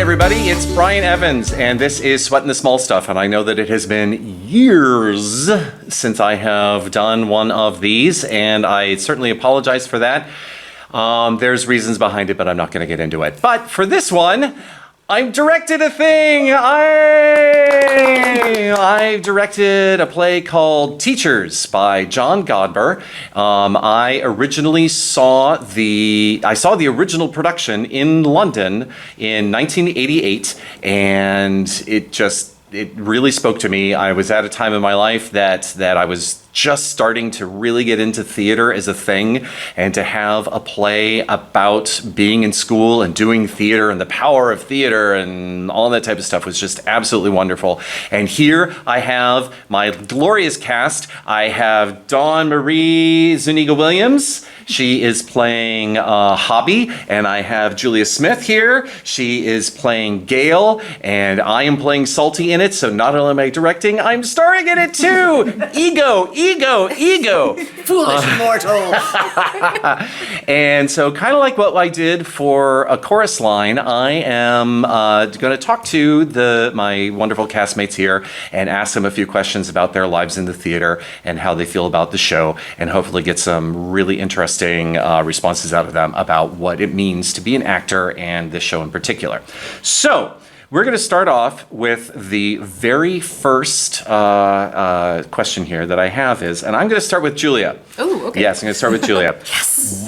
everybody, it's Brian Evans, and this is Sweatin' the Small Stuff, and I know that it has been years since I have done one of these, and I certainly apologize for that. There's reasons behind it, but I'm not going to get into it. But for this one, I've directed a thing. I directed a play called Teechers by John Godber. I originally saw the original production in London in 1988, and it really spoke to me. I was at a time in my life that I was just starting to really get into theater as a thing, and to have a play about being in school and doing theater and the power of theater and all that type of stuff was just absolutely wonderful. And here I have my glorious cast. I have Dawn Marie Zuniga-Williams. She is playing Hobby, and I have Julia Smith here. She is playing Gail, and I am playing Salty in it, so not only am I directing, I'm starring in it too! Ego! Foolish mortal! And so kind of like what I did for a chorus line, I am going to talk to my wonderful castmates here and ask them a few questions about their lives in the theater and how they feel about the show, and hopefully get some really interesting responses out of them about what it means to be an actor and this show in particular. So, we're going to start off with the very first question here that I have is, and I'm going to start with Julia. Oh, okay. Yes, I'm going to start with Julia. Yes.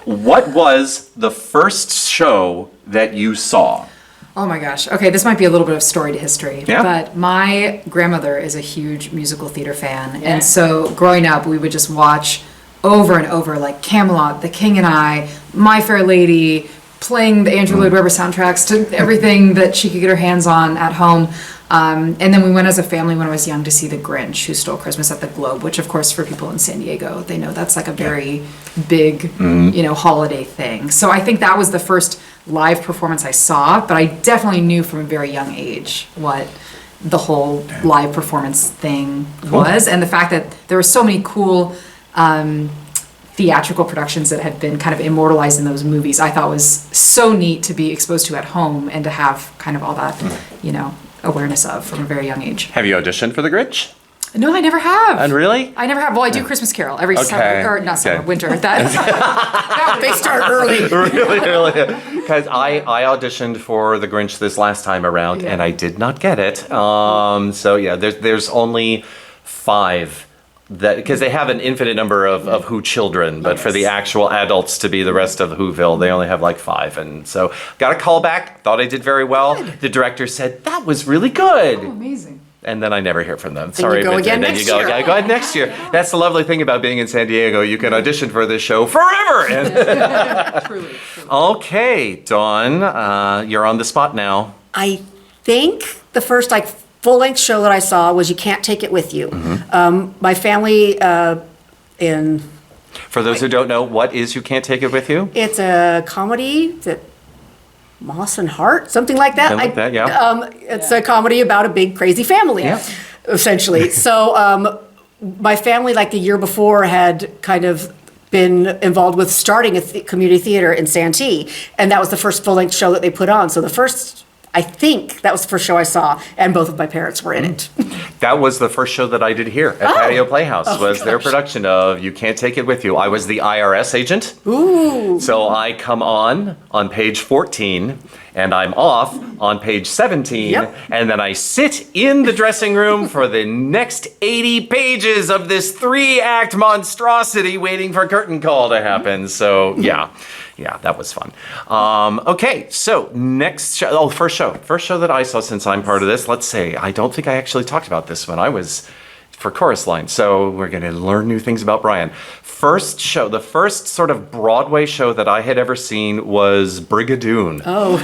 What was the first show that you saw? Oh my gosh. Okay, this might be a little bit of storied history, Yeah. but my grandmother is a huge musical theater fan, and so growing up, we would just watch over and over, like Camelot, The King and I, My Fair Lady, playing the Andrew Lloyd Webber soundtracks to everything that she could get her hands on at home. And then we went as a family when I was young to see The Grinch Who Stole Christmas at the Globe, which of course for people in San Diego, they know that's like a very big, holiday thing. So I think that was the first live performance I saw, but I definitely knew from a very young age what the whole live performance thing was, and the fact that there were so many cool theatrical productions that had been kind of immortalized in those movies, I thought was so neat to be exposed to at home and to have kind of all that, awareness of from a very young age. Have you auditioned for The Grinch? No, I never have. And really? I never have. Well, I do Christmas Carol every summer, or not summer, winter. They start early. really. Because I auditioned for The Grinch this last time around, and I did not get it. So yeah, there's only 5. Because they have an infinite number of Who children, but for the actual adults to be the rest of Whoville, they only have like 5. And so got a call back, thought I did very well. Good. The director said, that was really good. Oh, amazing. And then I never hear from them. Then Sorry, you go again then next you go, year. Yeah, go ahead next year. That's the lovely thing about being in San Diego. You can audition for this show forever. Truly. Okay, Dawn, you're on the spot now. I think the first full-length show that I saw was You Can't Take It With You. My family For those who don't know, what is You Can't Take It With You? it's a comedy that Moss and Hart, something like that. Something like that, yeah. It's a comedy about a big crazy family, essentially. So my family, like the year before, had kind of been involved with starting a community theater in Santee, and that was the first full-length show that they put on. So I think that was the first show I saw, and both of my parents were in it. That was the first show that I did here at Patio Playhouse, was their production of You Can't Take It With You. I was the IRS agent. Ooh. So I come on page 14, and I'm off on page 17, and then I sit in the dressing room for the next 80 pages of this 3-act monstrosity waiting for curtain call to happen. So, yeah, that was fun. Okay, so next show, first show that I saw since I'm part of this. Let's say, I don't think I actually talked about this when I was for Chorus Line, so we're going to learn new things about Brian. First show, the first sort of Broadway show that I had ever seen was Brigadoon. Oh.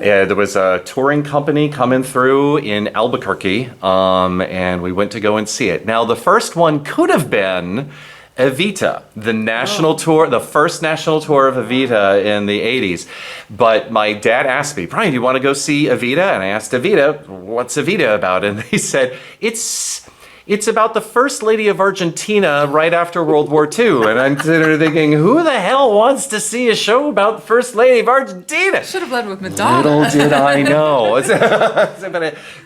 There was a touring company coming through in Albuquerque, and we went to go and see it. Now, the first one could have been Evita, the national tour, the first national tour of Evita in the 80s. But my dad asked me, Brian, do you want to go see Evita? And I asked Evita, what's Evita about? And they said, it's it's about the First Lady of Argentina right after World War II. And I'm sitting there thinking, who the hell wants to see a show about the First Lady of Argentina? Should have led with Madonna. Little did I know.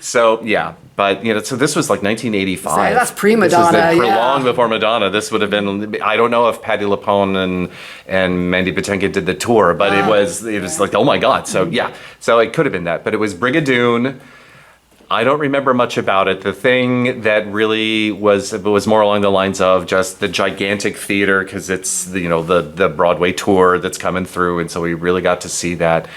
So, yeah. But, so this was like 1985. That's pre-Madonna, This is yeah. long before Madonna. This would have been, I don't know if Patti LuPone and Mandy Patinkin did the tour, but it was like, oh my God. So, yeah. So it could have been that. But it was Brigadoon. I don't remember much about it. The thing that really was more along the lines of just the gigantic theater, because it's the Broadway tour that's coming through, and so we really got to see that.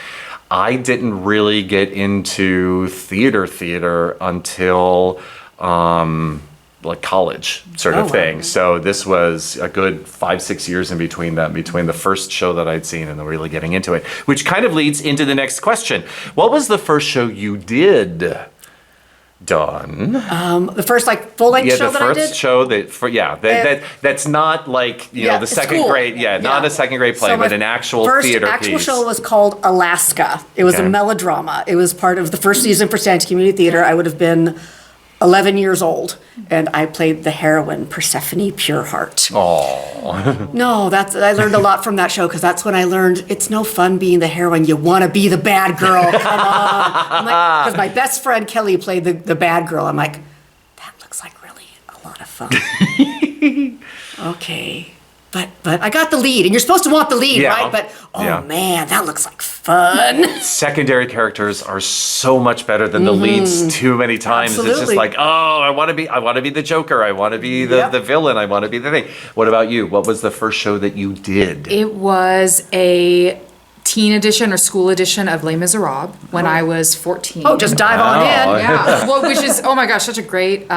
I didn't really get into theater until like college sort of thing. Wow. So this was a good 5-6 years in between the first show that I'd seen and then really getting into it, which kind of leads into the next question. What was the first show you did? Done. The first full-length show that I did? Yeah, the first show that's not like, the second school. grade, not a second grade play, So but my an actual first theater actual piece. show was called Alaska. It was Okay. a melodrama. It was part of the first season for Santa Community Theater. I would have been 11 years old, and I played the heroine, Persephone Pureheart. Oh. No, I learned a lot from that show, because that's when I learned it's no fun being the heroine. You want to be the bad girl. Come on. Because my best friend Kelly played the bad girl. I'm like, that looks like really a lot of fun. Okay. But I got the lead, and you're supposed to want the lead, Yeah. right? But Yeah. man, that looks like fun. Secondary characters are so much better than the leads too many times. It's just Absolutely. like, I want to be the Joker. I want to be the villain. I want to be the thing. What about you? What was the first show that you did? It was a teen edition or school edition of Les Miserables when I was 14. Oh, just dive on Wow. in. Yeah, well, which is, oh my gosh, such a great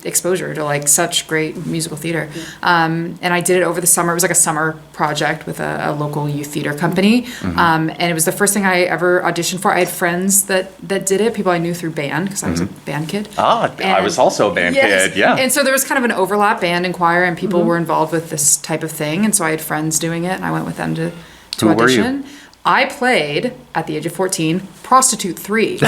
exposure to such great musical theater. And I did it over the summer. It was like a summer project with a local youth theater company. And it was the first thing I ever auditioned for. I had friends that did it, people I knew through band, because I was a band kid. I And- was also a band Yes. kid. Yeah. And so there was kind of an overlap, band and choir, and people were involved with this type of thing. And so I had friends doing it, and I went with them to Who were you? audition. I played, at the age of 14, Prostitute 3.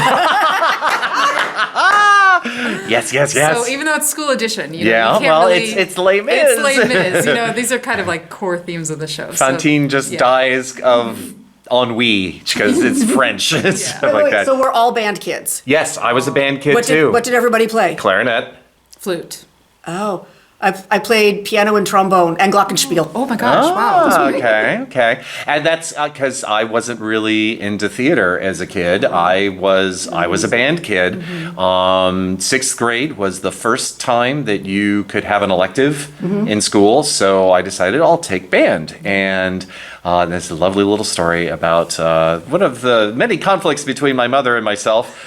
Yes. So even though it's school edition, you Yeah, can't well, really... it's Les Mis. It's Les Mis. These are kind of like core themes of the show. Fantine just dies of ennui because it's French and stuff like Wait, that. so we're all band kids. Yes, I was a band kid too. What did everybody play? Clarinet. Flute. Oh, I played piano and trombone and glockenspiel. Oh my gosh, wow. That's great. Okay. And that's because I wasn't really into theater as a kid. I was a band kid. Sixth grade was the first time that you could have an elective in school, so I decided I'll take band. And there's a lovely little story about one of the many conflicts between my mother and myself.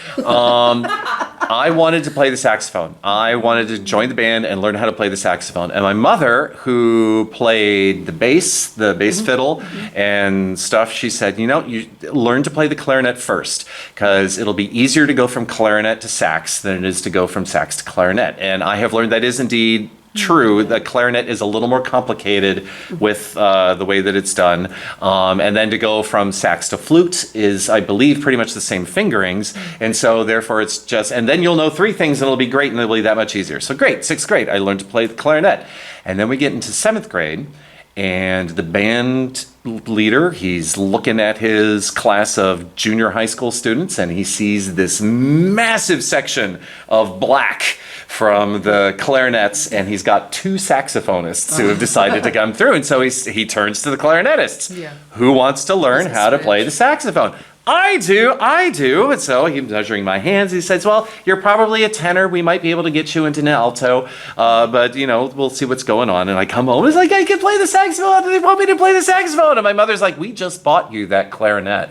I wanted to play the saxophone. I wanted to join the band and learn how to play the saxophone. And my mother, who played the bass fiddle and stuff, she said, you learn to play the clarinet first, because it'll be easier to go from clarinet to sax than it is to go from sax to clarinet. And I have learned that is indeed true. The clarinet is a little more complicated with the way that it's done. And then to go from sax to flute is, I believe, pretty much the same fingerings. And so therefore it's just, and then you'll know three things and it'll be great and it'll be that much easier. So great, sixth grade, I learned to play the clarinet. And then we get into seventh grade, and the band leader, he's looking at his class of junior high school students, and he sees this massive section of black from the clarinets, and he's got two saxophonists who have decided to come through. And so he turns to the clarinetists. Yeah. Who wants to learn how to play switch. the saxophone? I do. And so he's measuring my hands. He says, well, you're probably a tenor. We might be able to get you into an alto. But, we'll see what's going on. And I come home. It's like, I can play the saxophone. They want me to play the saxophone. And my mother's like, we just bought you that clarinet.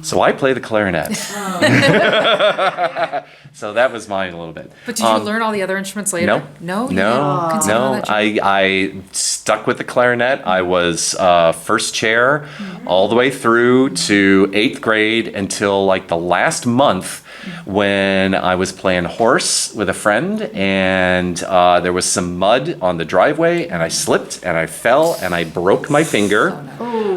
So I play the clarinet. So that was mine a little bit. But did you learn all the other instruments later? No. No? You didn't continue on No. that journey? I stuck with the clarinet. I was first chair all the way through to 8th grade until like the last month when I was playing horse with a friend, and there was some mud on the driveway, and I slipped and I fell and I broke my finger.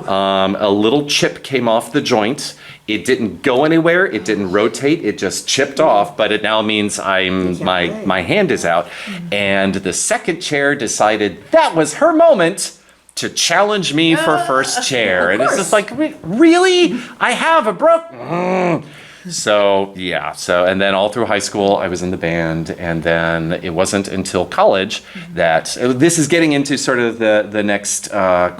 A little chip came off the joint. It didn't go anywhere. It didn't rotate. It just chipped off, but it now means my hand is out. And the second chair decided that was her moment to challenge me for first chair. And it's just like, really? I have a So, yeah. And then all through high school, I was in the band. And then it wasn't until college that, this is getting into sort of the next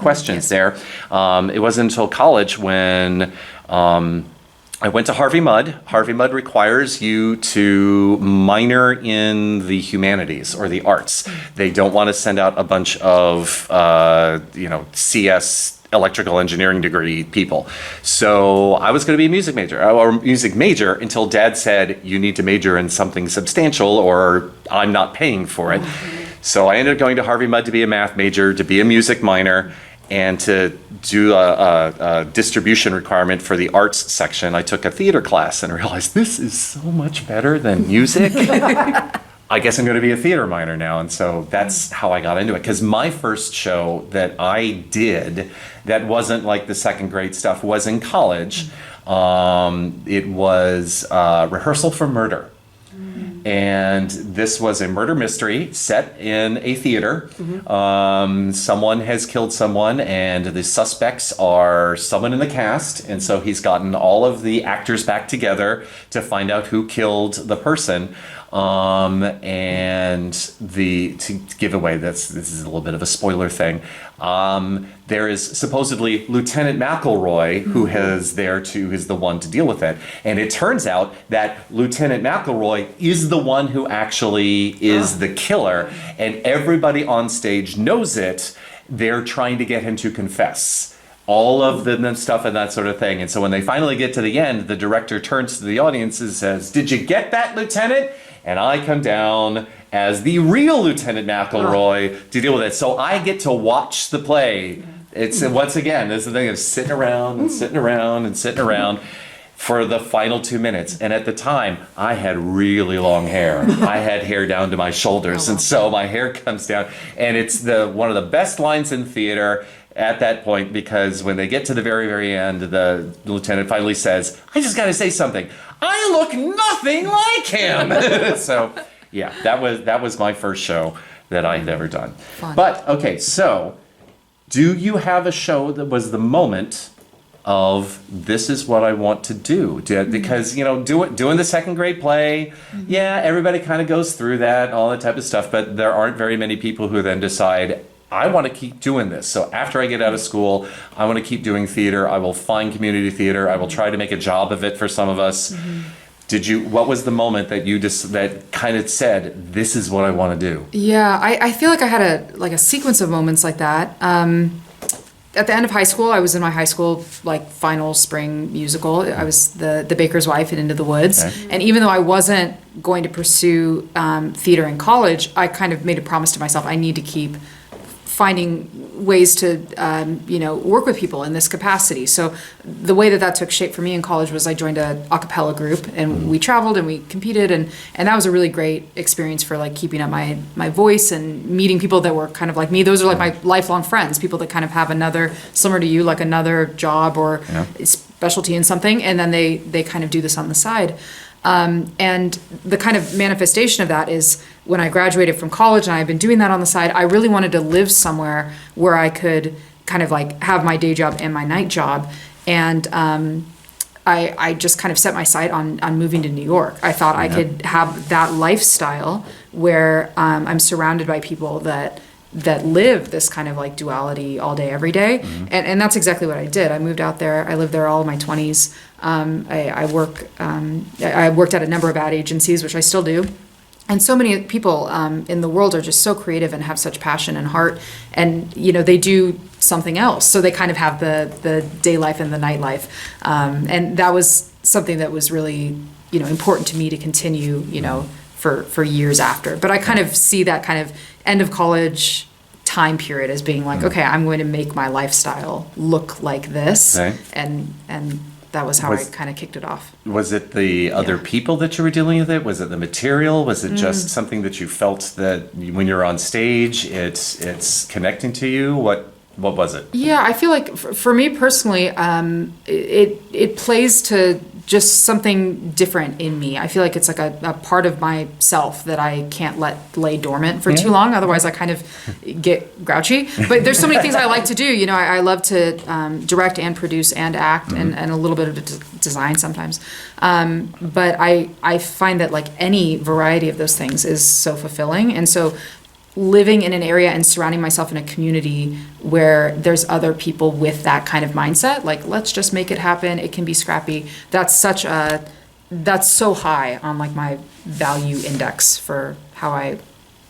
questions there. It wasn't until college when I went to Harvey Mudd. Harvey Mudd requires you to minor in the humanities or the arts. They don't want to send out a bunch of, CS electrical engineering degree people. So I was going to be a music major until Dad said, you need to major in something substantial or I'm not paying for it. So I ended up going to Harvey Mudd to be a math major, to be a music minor, and to do a distribution requirement for the arts section. I took a theater class and realized this is so much better than music. I guess I'm going to be a theater minor now. And so that's how I got into it. Because my first show that I did that wasn't like the second grade stuff was in college. It was Rehearsal for Murder. And this was a murder mystery set in a theater. Someone has killed someone, and the suspects are someone in the cast. And so he's gotten all of the actors back together to find out who killed the person. And to give away, this is a little bit of a spoiler thing. There is supposedly Lieutenant McElroy who is the one to deal with it. And it turns out that Lieutenant McElroy is the one who actually is the killer. And everybody on stage knows it. They're trying to get him to confess all of the stuff and that sort of thing. And so when they finally get to the end, the director turns to the audience and says, "Did you get that, Lieutenant?" And I come down as the real Lieutenant McElroy to deal with it. So I get to watch the play. It's, once again, this is the thing of sitting around and sitting around and sitting around for the final 2 minutes. And at the time, I had really long hair. I had hair down to my shoulders. And so my hair comes down. And it's one of the best lines in theater at that point, because when they get to the very, very end, the lieutenant finally says, "I just got to say something. I look nothing like him." So, yeah, that was my first show that I had ever done. Fun. But, okay, so do you have a show that was the moment of this is what I want to do? Because, doing the second grade play, yeah, everybody kind of goes through that, all that type of stuff, but there aren't very many people who then decide, I want to keep doing this. So after I get out of school, I want to keep doing theater. I will find community theater. I will try to make a job of it for some of us. What was the moment that that kind of said, this is what I want to do? Yeah, I feel like I had a sequence of moments like that. At the end of high school, I was in my high school final spring musical. I was the Baker's Wife in Into the Woods. Okay. And even though I wasn't going to pursue theater in college, I kind of made a promise to myself, I need to keep finding ways to, work with people in this capacity. So the way that took shape for me in college was I joined a cappella group, and we traveled and we competed, and that was a really great experience for keeping up my voice and meeting people that were kind of like me. Those are my lifelong friends, people that kind of have similar to you, another job or specialty in something, and then they kind of do this on the side. And the kind of manifestation of that is when I graduated from college and I've been doing that on the side, I really wanted to live somewhere where I could kind of have my day job and my night job. And I just kind of set my sight on moving to New York. I thought I could have that lifestyle where I'm surrounded by people that live this kind of duality all day, every day. And that's exactly what I did. I moved out there. I lived there all of my 20s. I worked at a number of ad agencies, which I still do. And so many people in the world are just so creative and have such passion and heart. And, they do something else. So they kind of have the day life and the night life. And that was something that was really, important to me to continue, for years after. But I kind of see that kind of end of college time period as being okay, I'm going to make my lifestyle look like this. Okay. And that was how I kind of kicked it off. Was it the other people that you were dealing with it? Was it the material? Was it just something that you felt that when you're on stage, it's connecting to you? What What was it? Yeah, I feel like for me personally, it plays to just something different in me. I feel like it's like a part of myself that I can't let lay dormant for too long. Otherwise, I kind of get grouchy. But there's so many things I like to do. You know, I love to direct and produce and act and a little bit of design sometimes. But I find that like any variety of those things is so fulfilling. And so living in an area and surrounding myself in a community where there's other people with that kind of mindset, like let's just make it happen, it can be scrappy, that's so high on like my value index for how I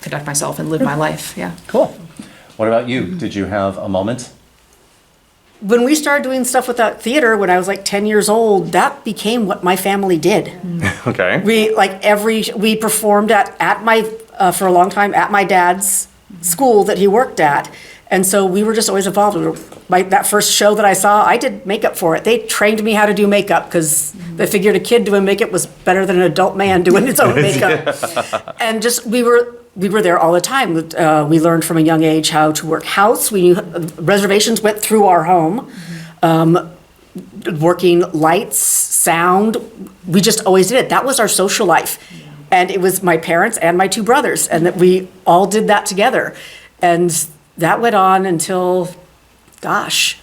conduct myself and live my life. Yeah. Cool. What about you? Did you have a moment? When we started doing stuff with that theater when I was like 10 years old, that became what my family did. Okay. We performed at my for a long time at my dad's school that he worked at, and so we were just always involved. That first show that I saw, I did makeup for it. They trained me how to do makeup because they figured a kid doing makeup was better than an adult man doing his own makeup. And just we were there all the time. We learned from a young age how to work house. We knew reservations went through our home. Working lights, sound, we just always did it. That was our social life. And it was my parents and my two brothers, and that we all did that together. And that went on until, gosh,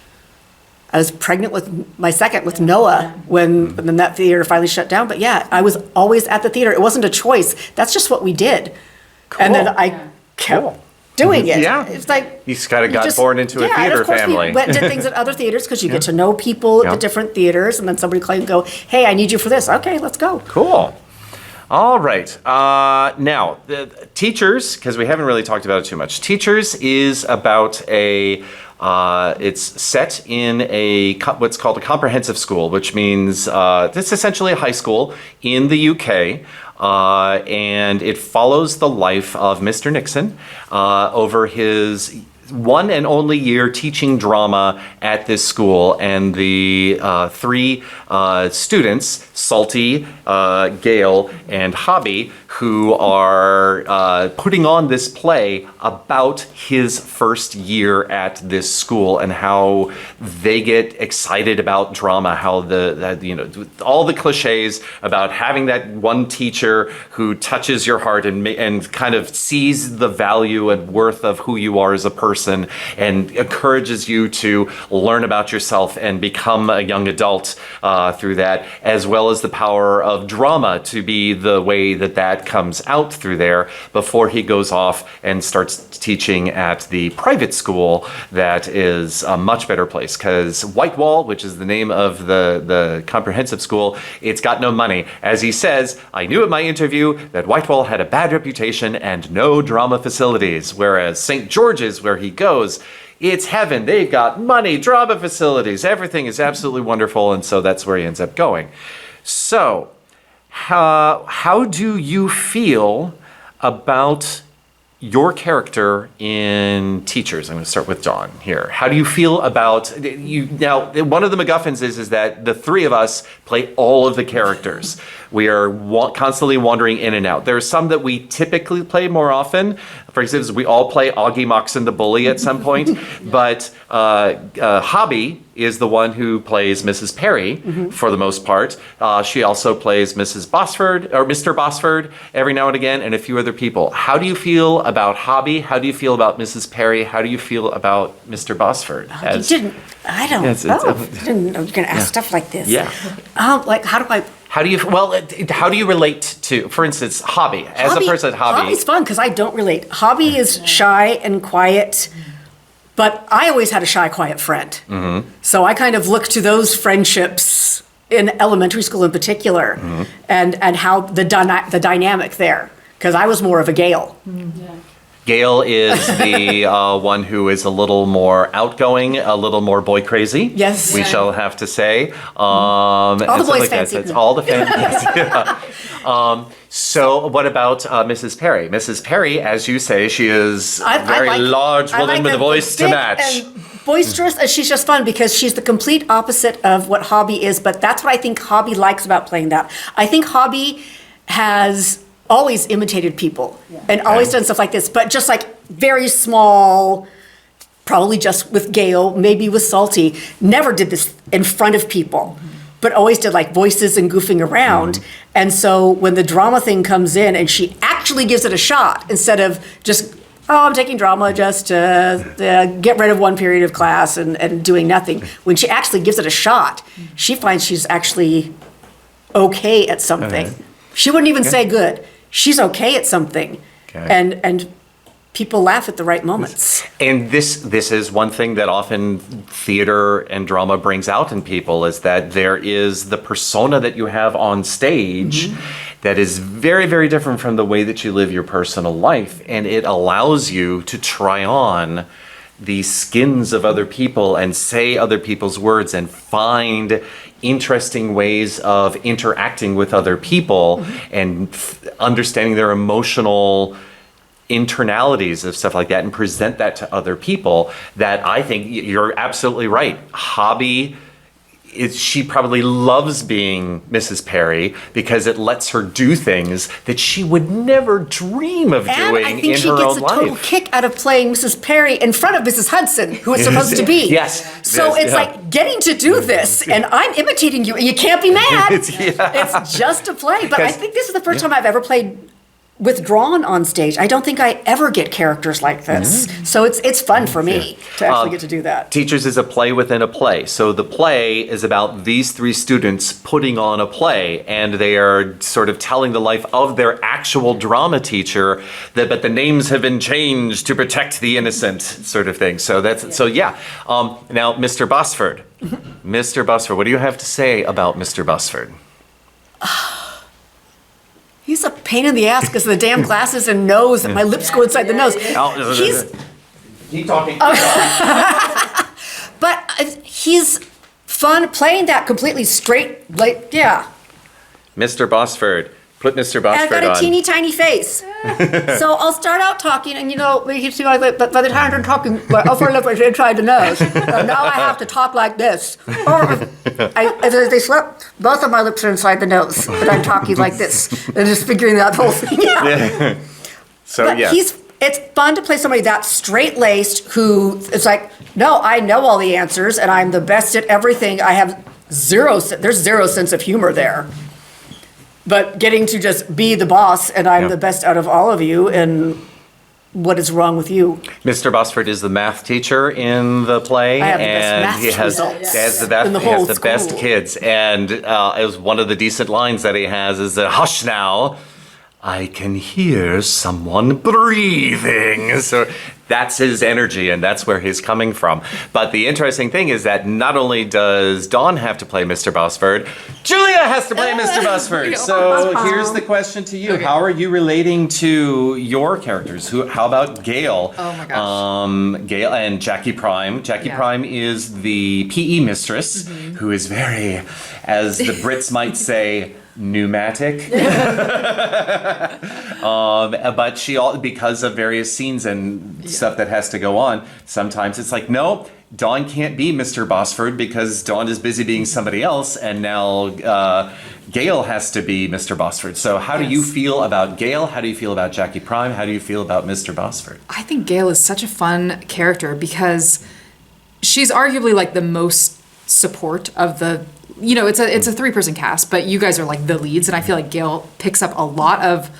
I was pregnant with my second, with Noah, when that theater finally shut down. But yeah, I was always at the theater. It wasn't a choice. That's just what we did. Cool. And then I kept doing it. Yeah. It's like you just kind of got born into a theater of course family. We went and did things at other theaters because you get to know people at the different theaters, and then somebody can go, hey, I need you for this. Okay, let's go. Cool. All right. Now, the Teachers, because we haven't really talked about it too much. Teachers is about it's set in what's called a comprehensive school, which means it's essentially a high school in the UK. And it follows the life of Mr. Nixon over his one and only year teaching drama at this school, and the three students, Salty, Gail, and Hobby, who are putting on this play about his first year at this school and how they get excited about drama, how all the cliches about having that one teacher who touches your heart and kind of sees the value and worth of who you are as a person and encourages you to learn about yourself and become a young adult through that, as well as the power of drama to be the way that comes out through there before he goes off and starts teaching at the private school that is a much better place, because Whitewall, which is the name of the comprehensive school, it's got no money. As he says, I knew at my interview that Whitewall had a bad reputation and no drama facilities, whereas St. George's, where he goes, it's heaven. They've got money, drama facilities, everything is absolutely wonderful, and so that's where he ends up going. So, how do you feel about your character in Teachers? I'm going to start with John here. How do you feel about you? Now, one of the MacGuffins is that the three of us play all of the characters. We are constantly wandering in and out. There are some that we typically play more often. For instance, we all play Augie Moxon the Bully at some point, but Hobby is the one who plays Mrs. Perry for the most part. She also plays Mrs. Bosford or Mr. Bosford every now and again, and a few other people. How do you feel about Hobby? How do you feel about Mrs. Perry? How do you feel about Mr. Bosford? I don't know. I didn't know you were going to ask stuff like this. Yeah. How do you relate to, for instance, Hobby? As a person, Hobby's fun because I don't relate. Hobby is shy and quiet, but I always had a shy, quiet friend. Mm-hmm. So I kind of look to those friendships in elementary school in particular, and how the dynamic there, because I was more of a Gail. Mm-hmm. Yeah. Gail is the one who is a little more outgoing, a little more boy crazy. Yes. We shall have to say. All the boys fancy. It's all the fancy. So what about Mrs. Perry? Mrs. Perry, as you say, she is a very large woman with a voice to match. And boisterous, and she's just fun because she's the complete opposite of what Hobby is, but that's what I think Hobby likes about playing that. I think Hobby has always imitated people and always done stuff like this, but just like very small, probably just with Gail, maybe with Salty, never did this in front of people, but always did like voices and goofing around. And so when the drama thing comes in and she actually gives it a shot instead of just, oh, I'm taking drama just to get rid of one period of class and doing nothing. When she actually gives it a shot, she finds she's actually okay at something. She wouldn't even say good. She's okay at something. And people laugh at the right moments. And this is one thing that often theater and drama brings out in people, is that there is the persona that you have on stage that is very, very different from the way that you live your personal life. And it allows you to try on the skins of other people and say other people's words and find interesting ways of interacting with other people and understanding their emotional internalities of stuff like that and present that to other people. That I think you're absolutely right. Hobby is, she probably loves being Mrs. Perry because it lets her do things that she would never dream of And doing I think in she her gets own a total life. kick out of playing Mrs. Perry in front of Mrs. Hudson, who it's supposed to be. Yes. So Yes, it's yeah. like getting to do this, and I'm imitating you, and you can't be mad. Yeah. It's just a play. But I Because- think this is the first time I've ever played withdrawn on stage. I don't think I ever get characters like this. So it's fun for me to actually get to do that. Teachers is a play within a play. So the play is about these three students putting on a play, and they are sort of telling the life of their actual drama teacher, but the names have been changed to protect the innocent, sort of thing. So so yeah. Now, Mr. Busford. Mr. Busford, what do you have to say about Mr. Busford? He's a pain in the ass because of the damn glasses and nose, and my lips go inside the nose. He's Keep talking. But he's fun playing that completely straight, like, yeah. Mr. Busford. Put Mr. And I've Busford got a on. teeny tiny face. So I'll start out talking, and you see, by the time I'm talking, my upper lip is inside the nose. And now I have to talk like this. Or as they slip, both of my lips are inside the nose, but I'm talking like this. And just figuring that whole thing out. So But yeah. it's fun to play somebody that straight-laced who is like, no, I know all the answers, and I'm the best at everything. I have there's zero sense of humor there. But getting to just be the boss, and I'm Yeah. the best out of all of you, and what is wrong with you? Mr. Busford is the math teacher in the play, I have the best and math he has results the best, in the he has whole the best school. kids. And it was one of the decent lines that he has is, "Hush now, I can hear someone breathing." So that's his energy, and that's where he's coming from. But the interesting thing is that not only does Dawn have to play Mr. Busford, Julia has to play Mr. Busford. So here's the question to you: how are you relating to your characters? How about Gail? Oh my gosh. Gail and Jackie Prime. Jackie Yeah. Prime is the PE mistress who is very, as the Brits might say, pneumatic. But because of various scenes and stuff that has to go on, sometimes it's like, no, Dawn can't be Mr. Busford because Dawn is busy being somebody else, and now Gail has to be Mr. Busford. So how do you Yes. feel about Gail? How do you feel about Jackie Prime? How do you feel about Mr. Busford? I think Gail is such a fun character because she's arguably like the most support of the, it's a three-person cast, but you guys are like the leads, and I feel like Gail picks up a lot of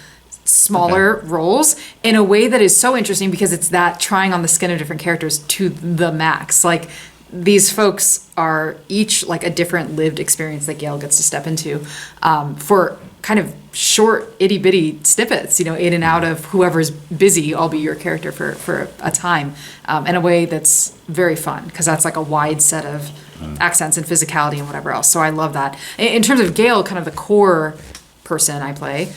smaller roles in a way that is so interesting because it's that trying on the skin of different characters to the max. Like, these folks are each like a different lived experience that Gail gets to step into for kind of short itty bitty snippets, in and out of whoever's busy. I'll be your character for a time in a way that's very fun because that's like a wide set of accents and physicality and whatever else. So I love that. In terms of Gail, kind of the core person I play,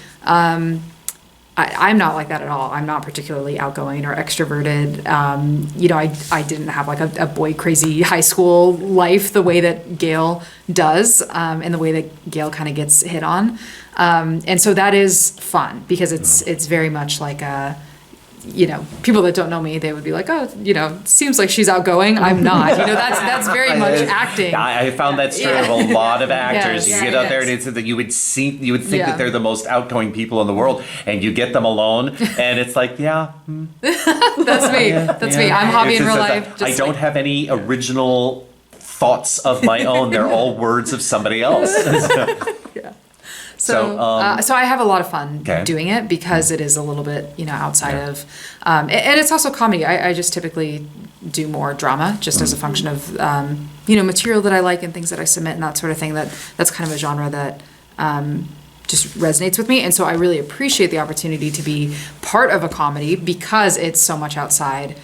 I'm not like that at all. I'm not particularly outgoing or extroverted. I didn't have like a boy crazy high school life the way that Gail does, and the way that Gail kind of gets hit on. And so that is fun because it's very much like people that don't know me, they would be like, oh, seems like she's outgoing. I'm not. That's very much acting. I found that's true of a lot of actors. Yes. You get out there and it's that you would think that they're the most outgoing people in the world, and you get them alone, and it's like, that's me. That's me. I'm Hobby in real life. I don't have any original thoughts of my own. They're all words of somebody else. So I have a lot of fun Okay. doing it because it is a little bit, outside of, and it's also comedy. I just typically do more drama just as a function of, material that I like and things that I submit and that sort of thing. That's kind of a genre that just resonates with me. And so I really appreciate the opportunity to be part of a comedy because it's so much outside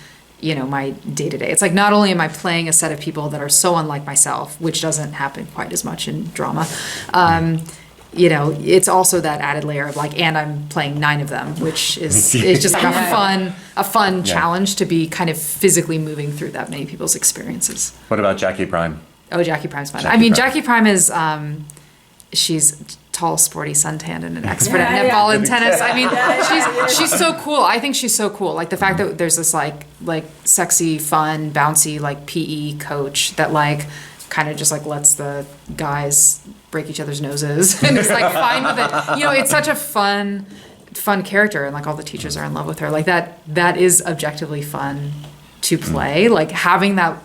my day-to-day. It's like, not only am I playing a set of people that are so unlike myself, which doesn't happen quite as much in drama, it's also that added layer of like, and I'm playing 9 of them, which is it's just like a fun challenge to be kind of physically moving through that many people's experiences. What about Jackie Prime? Oh, Jackie Prime's fun. Jackie Prime is, she's tall, sporty, suntanned, and an expert at netball and tennis. She's so cool. I think she's so cool. Like the fact that there's this like sexy, fun, bouncy, like PE coach that like kind of just like lets the guys break each other's noses and is like fine with it. It's such a fun character, and like all the teachers are in love with her. Like that is objectively fun to play. Like having that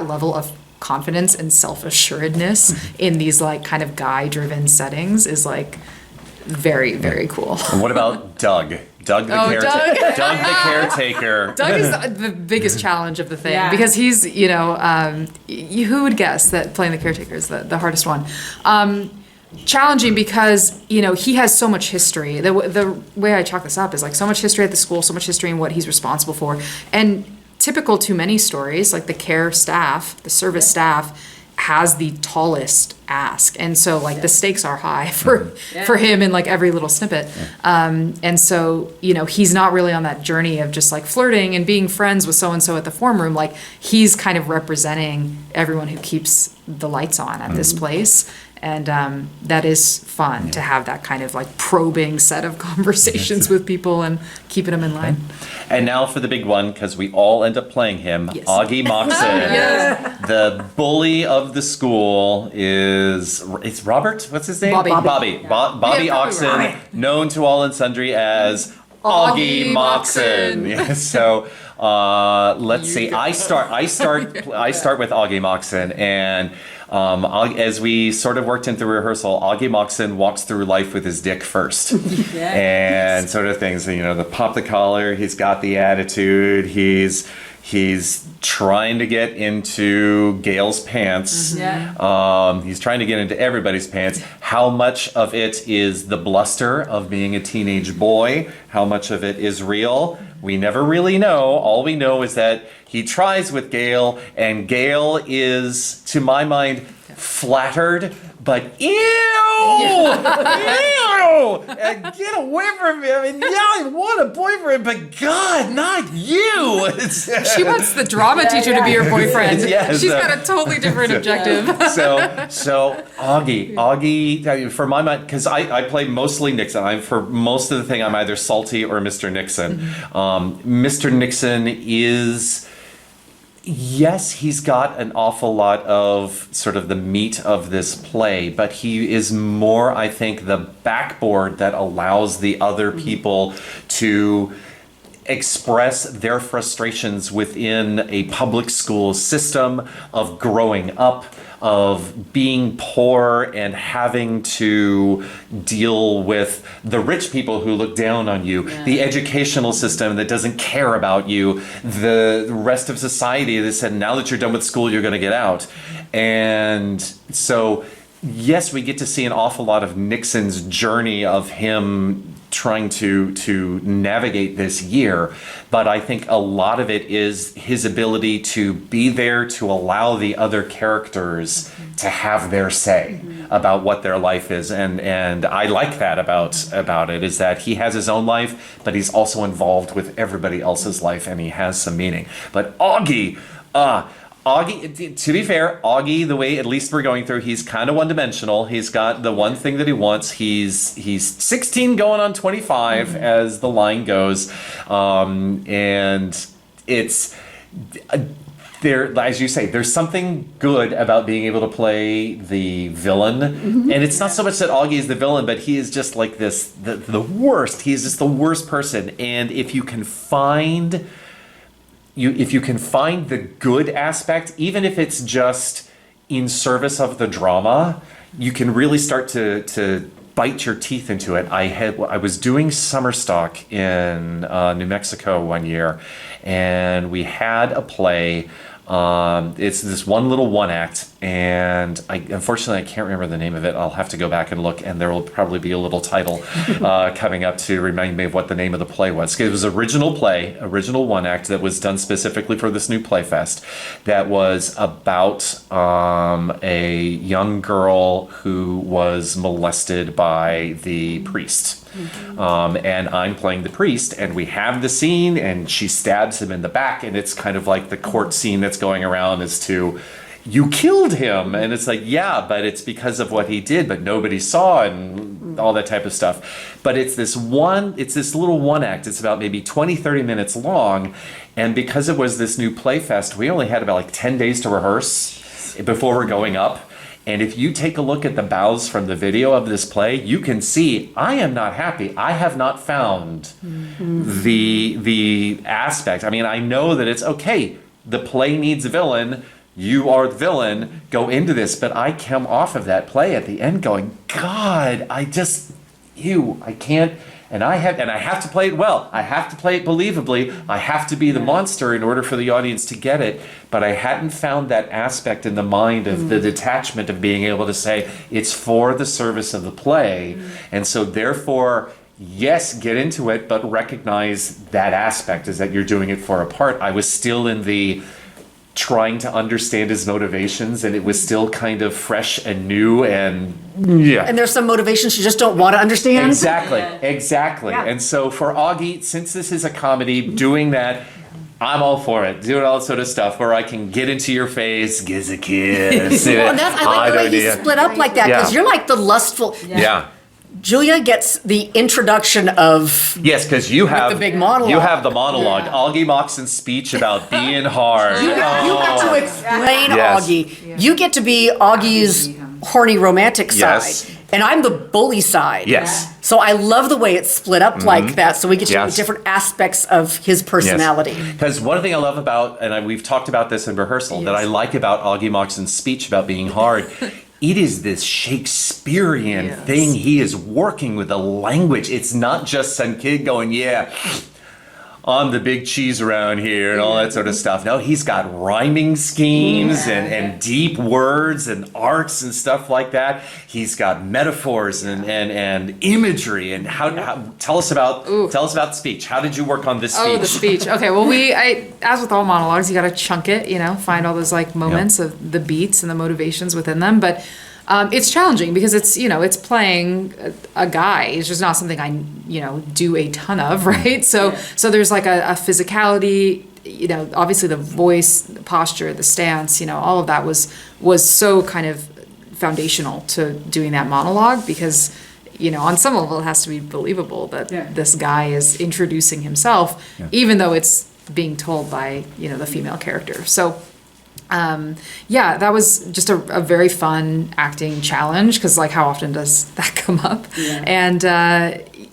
level of confidence and self-assuredness in these like kind of guy-driven settings is like very, very cool. And what about Doug? Doug the caretaker. Doug is the biggest challenge of the thing because he's, who would guess that playing the caretaker is the hardest one. Challenging because, he has so much history. The way I chalk this up is like so much history at the school, so much history in what he's responsible for. And typical to many stories, like the care staff, the service staff, has the tallest ask, and so like the stakes are high for him in like every little snippet, and so he's not really on that journey of just like flirting and being friends with so and so at the form room. Like he's kind of representing everyone who keeps the lights on at this place, and that is fun to have that kind of like probing set of conversations with people and keeping them in line. And now for the big one, because we all end up playing him, Yes. Augie Moxon. The bully of the school it's Robert? What's his name? Bobby. Bobby probably Oxen, right. known to all and sundry as Augie Moxon. Yeah, so let's see. I start with Augie Moxon, and as we sort of worked into rehearsal, Augie Moxon walks through life with his dick first, and sort of things. The pop the collar. He's got the attitude. He's trying to get into Gail's pants. He's trying to get into everybody's pants. How much of it is the bluster of being a teenage boy? How much of it is real? We never really know. All we know is that he tries with Gail, and Gail is, to my mind, flattered, but ew! Ew! Get away from me. I want a boyfriend, but God, not you! She wants the drama teacher to be her boyfriend. She's got a totally different objective. So Augie, for my mind, because I play mostly Nixon. For most of the thing, I'm either Salty or Mr. Nixon. Mr. Nixon is... Yes, he's got an awful lot of sort of the meat of this play, but he is more, I think, the backboard that allows the other people to express their frustrations within a public school system of growing up, of being poor and having to deal with the rich people who look down on you, the educational system that doesn't care about you, the rest of society that said, now that you're done with school, you're going to get out. And so, yes, we get to see an awful lot of Nixon's journey of him trying to navigate this year, but I think a lot of it is his ability to be there to allow the other characters to have their say about what their life is, and I like that about it, is that he has his own life, but he's also involved with everybody else's life, and he has some meaning. But Augie, Augie, to be fair, Augie, the way at least we're going through, he's kind of one-dimensional. He's got the one thing that he wants. He's 16 going on 25 as the line goes. And it's there, as you say, there's something good about being able to play the villain. And it's not so much that Augie is the villain, but he is just like this, the worst. He's just the worst person. And if you can find the good aspect, even if it's just in service of the drama, you can really start to bite your teeth into it. I was doing summer stock in New Mexico one year, and we had a play. It's this one little one act, and unfortunately I can't remember the name of it. I'll have to go back and look, and there will probably be a little title coming up to remind me of what the name of the play was. It was original one act that was done specifically for this new Playfest, that was about a young girl who was molested by the priest. And I'm playing the priest, and we have the scene, and she stabs him in the back, and it's kind of like the court scene that's going around as to, you killed him, and it's like, yeah, but it's because of what he did, but nobody saw, and all that type of stuff. But it's this little one act. It's about maybe 20-30 minutes long, and because it was this new Playfest, we only had about like 10 days to rehearse before we're going up. And if you take a look at the bows from the video of this play, you can see I am not happy. I have not found the aspect. I mean, I know that it's okay. The play needs a villain. You are the villain. Go into this. But I come off of that play at the end going, God, I can't. And I have to play it well. I have to play it believably. I have to be the monster in order for the audience to get it. But I hadn't found that aspect in the mind of the detachment of being able to say, it's for the service of the play. And so therefore, yes, get into it, but recognize that aspect is that you're doing it for a part. I was still in the trying to understand his motivations, and it was still kind of fresh and new, and And there's some motivations you just don't want to understand. Exactly. Yeah. And so for Augie, since this is a comedy, doing that, I'm all for it. Doing all that sort of stuff where I can get into your face, gives a kiss. Well, and I like the way he split up like that, because you're like the lustful. Yeah. Julia gets the introduction of Yes, because you have the big monologue. You have the monologue. Augie Moxon's speech about being hard. You get to explain Yes. Augie. You get to be Augie's horny romantic side. Yes. And I'm the bully side. Yes. So I love the way it's split up like that. So we get to know Yes. different aspects of his personality. Because one thing I love about, and we've talked about this in rehearsal, that I like about Augie Moxon's speech about being hard, it is this Shakespearean thing. He is working with the language. It's not just some kid going, yeah, I'm the big cheese around here and all that sort of stuff. No, he's got rhyming schemes and deep words and arcs and stuff like that. He's got metaphors and imagery. And tell us about the speech. How did you work on this speech? Oh, the speech. Okay, well, as with all monologues, you got to chunk it, find all those like moments of the beats and the motivations within them. But it's challenging because it's playing a guy. It's just not something I, do a ton of, right? So there's like a physicality, obviously the voice, the posture, the stance, all of that was so kind of foundational to doing that monologue because, on some level it has to be believable that this guy is introducing himself, even though it's being told by, the female character. So that was just a very fun acting challenge because like how often does that come up? And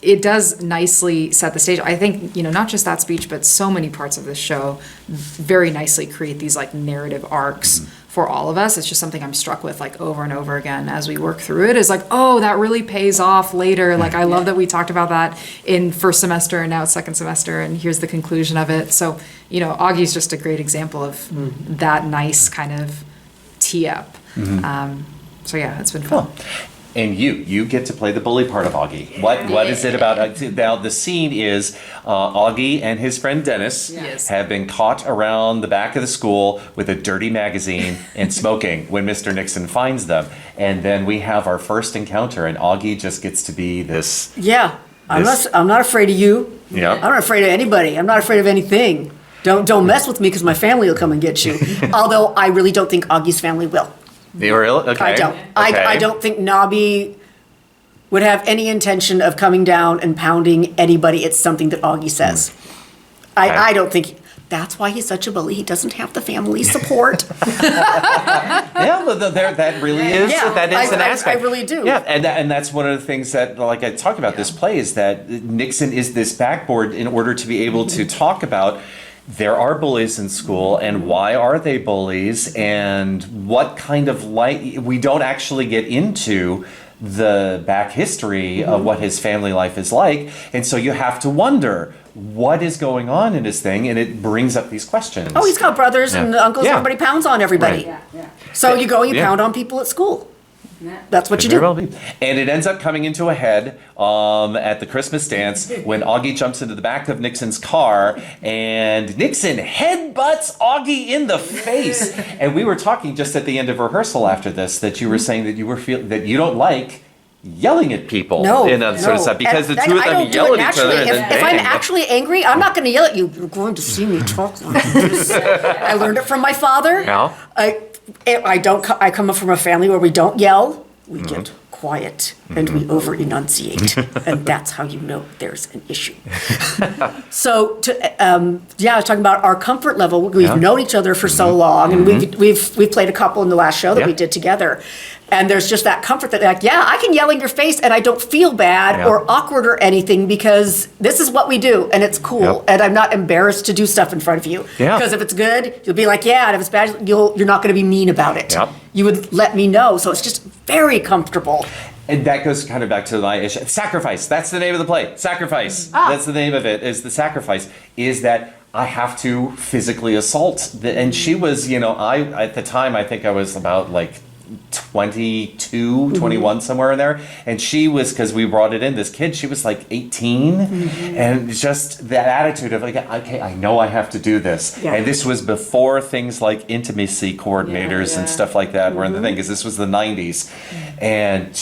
it does nicely set the stage. I think, not just that speech, but so many parts of this show very nicely create these like narrative arcs for all of us. It's just something I'm struck with like over and over again as we work through it is like, oh, that really pays off later. Like I love that we talked about that in first semester and now it's second semester and here's the conclusion of it. So, Augie's just a great example of that nice kind of tee up. It's been fun. Cool. And you get to play the bully part of Augie. What is it about? Now the scene is Augie and his friend Dennis have been caught around the back of the school with a dirty magazine and smoking when Mr. Nixon finds them. And then we have our first encounter and Augie just gets to be this. Yeah. I'm not afraid of you. Yeah. I'm not afraid of anybody. I'm not afraid of anything. Don't mess with me because my family will come and get you. Although I really don't think Augie's family will. You really? Okay. I don't. I don't think Nobby would have any intention of coming down and pounding anybody. It's something that Augie says. I don't think. That's why he's such a bully. He doesn't have the family support. Yeah, that really is. Yeah, that is an aspect. I really do. Yeah, and that's one of the things that, like I talked about this play, is that Nixon is this backboard in order to be able to talk about there are bullies in school and why are they bullies and what kind of light. We don't actually get into the back history of what his family life is like, and so you have to wonder what is going on in his thing, and it brings up these questions. Oh, he's got brothers and uncles. Yeah. Everybody pounds on everybody. Right. So you go and you Yeah. pound on people at school. That's what you Very do. well be. And it ends up coming into a head at the Christmas dance when Augie jumps into the back of Nixon's car and Nixon headbutts Augie in the face. And we were talking just at the end of rehearsal after this that you were saying that that you don't like yelling at people in a sort of stuff because the two of them yell at each other. And then If I'm bang. actually angry, I'm not going to yell at you. You're going to see me talk like this. I learned it from my father. Yeah. I come from a family where we don't yell. We get quiet and we over enunciate, and that's how you know there's an issue. So, I was talking about our comfort level. We've known each other for so long, and we've played a couple in the last show that we did together. And there's just that comfort that, like, yeah, I can yell in your face and I don't feel bad or awkward or anything because this is what we do and it's cool. And I'm not embarrassed to do stuff in front of you. Because if it's good, you'll be like, yeah, and if it's bad, you're not going to be mean about it. You would let me know. So it's just very comfortable. And that goes kind of back to my issue. Sacrifice. That's the name of the play. Sacrifice. That's the name of it. Is the sacrifice. Is that I have to physically assault. And she was, at the time, I think I was about like 22, 21, somewhere in there. And she was, because we brought it in, this kid, she was like 18. And just that attitude of like, okay, I know I have to do this. And this was before things like intimacy coordinators and stuff like that were in the thing, because this was the 90s. And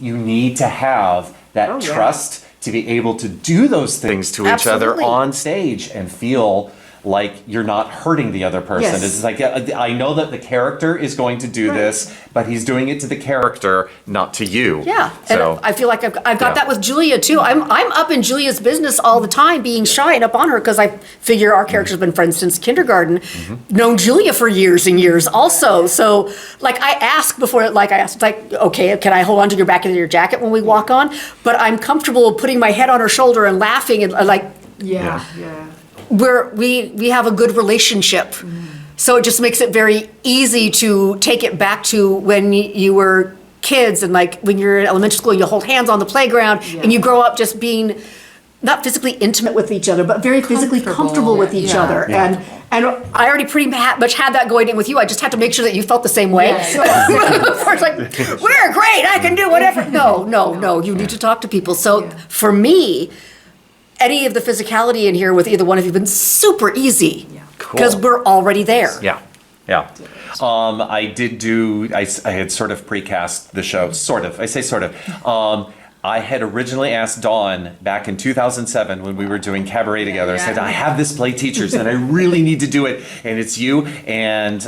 you need to have that trust to be able to do those things to each other on stage and feel like you're not hurting the other person. It's like, I know that the character is going to do this, but he's doing it to the character, not to you. Yeah, So, and I feel like I've got that with Julia too. I'm up in Julia's business all the time, being shy and up on her because I figure our character's been friends since kindergarten, known Julia for years and years also. So like I ask before, okay, can I hold on to your back of your jacket when we walk on? But I'm comfortable putting my head on her shoulder and laughing and we have a good relationship. So it just makes it very easy to take it back to when you were kids and like when you're in elementary school, you hold hands on the playground and you grow up just being not physically intimate with each other, but very physically comfortable with each other. And I already pretty much had that going in with you. I just had to make sure that you felt the same way. It's like, we're great, I can do whatever. No, you need to talk to people. So for me, any of the physicality in here with either one of you has been super easy because we're already there. I had sort of precast the show, sort of. I say sort of. I had originally asked Dawn back in 2007 when we were doing Cabaret together. I said, I have this play Teachers and I really need to do it. And it's you and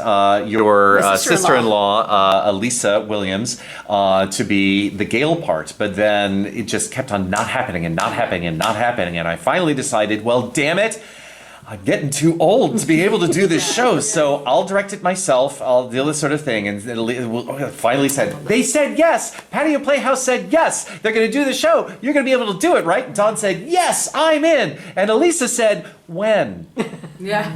your sister-in-law, Elisa Williams, to be the Gale part. But then it just kept on not happening and not happening and not happening. And I finally decided, well, damn it. I'm getting too old to be able to do this show, so I'll direct it myself. I'll do this sort of thing. And finally they said yes. Patio Playhouse said yes. They're going to do the show. You're going to be able to do it, right? Dawn said, yes, I'm in. And Elisa said, when?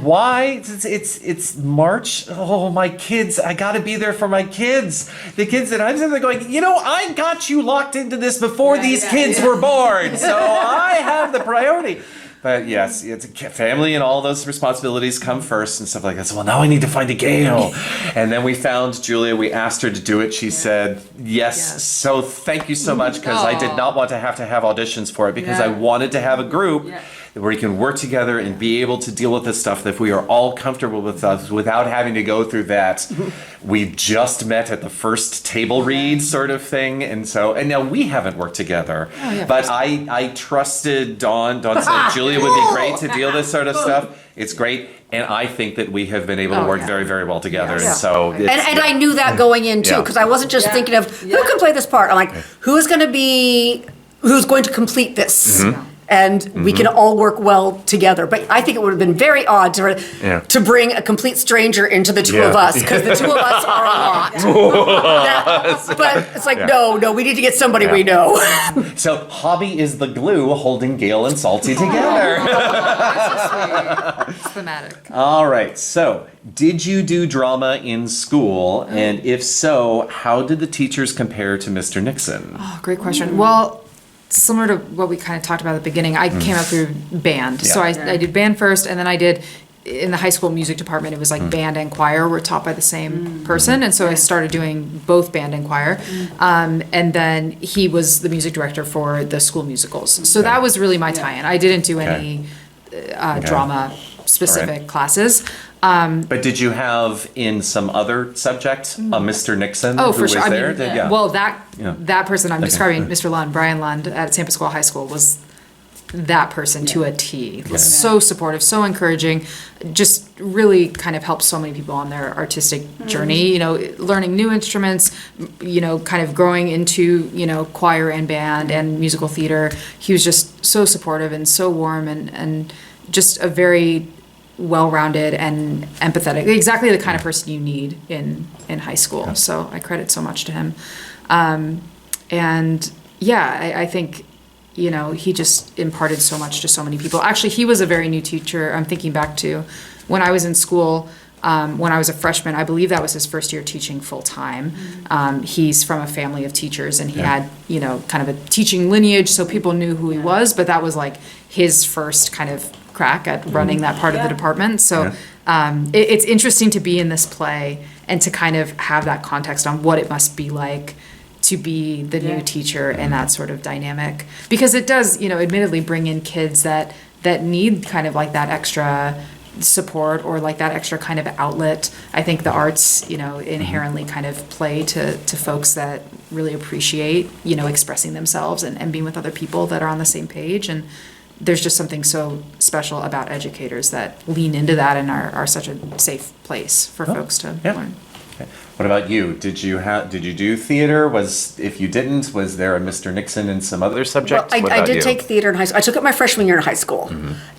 Why? It's March. Oh, my kids. I got to be there for my kids. The kids that I'm sitting there going, I got you locked into this before these kids were born. So I have the priority. But yes, it's family and all those responsibilities come first and stuff like that. So, well, now I need to find a Gale. And then we found Julia. We asked her to do it. She said yes. So thank you so much because I did not want to have auditions for it because I wanted to have a group where we can work together and be able to deal with this stuff, that if we are all comfortable with us without having to go through that. We've just met at the first table read sort of thing, and now we haven't worked together. But I trusted Dawn. Dawn said Julia would be great to deal this sort of stuff. It's great. And I think that we have been able to work very, very well together. And so and I knew that going in too, because I wasn't just thinking of who can play this part. I'm like, who's going to complete this? And we can all work well together. But I think it would have been very odd to bring a complete stranger into the two of us, because the two of us are a lot. But it's like, no, we need to get somebody we know. So Hobby is the glue holding Gail and Salty together. It's thematic. All right. So did you do drama in school? And if so, how did the teachers compare to Mr. Nixon? Oh, great question. Well, similar to what we kind of talked about at the beginning, I came up through band. So I did band first, and then I did, in the high school music department, it was like band and choir were taught by the same person. And so I started doing both band and choir. And then he was the music director for the school musicals. So that was really my tie-in. I didn't do any drama specific classes. But did you have in some other subject a Mr. Nixon Oh, who for was sure. there? Well, that person I'm describing, Mr. Lund, Brian Lund at San Pasquale High School, was that person to a T. Was so supportive, so encouraging, just really kind of helped so many people on their artistic journey, learning new instruments, kind of growing into, choir and band and musical theater. He was just so supportive and so warm and just a very well-rounded and empathetic, exactly the kind of person you need in high school. So I credit so much to him. I think, he just imparted so much to so many people. Actually, he was a very new teacher. I'm thinking back to when I was in school, when I was a freshman. I believe that was his first year teaching full-time. He's from a family of teachers, and he had, kind of a teaching lineage, so people knew who he was, but that was like his first kind of crack at running that part of the department. So it's interesting to be in this play and to kind of have that context on what it must be like to be the new teacher and that sort of dynamic, because it does, admittedly bring in kids that need kind of like that extra support or like that extra kind of outlet. I think the arts, inherently kind of play to folks that really appreciate, expressing themselves and being with other people that are on the same page. And there's just something so special about educators that lean into that and are such a safe place for folks to learn. Okay. What about you? Did you do theater? If you didn't, was there a Mr. Nixon in some other subject? Well, I did take theater in high school. I took it my freshman year in high school,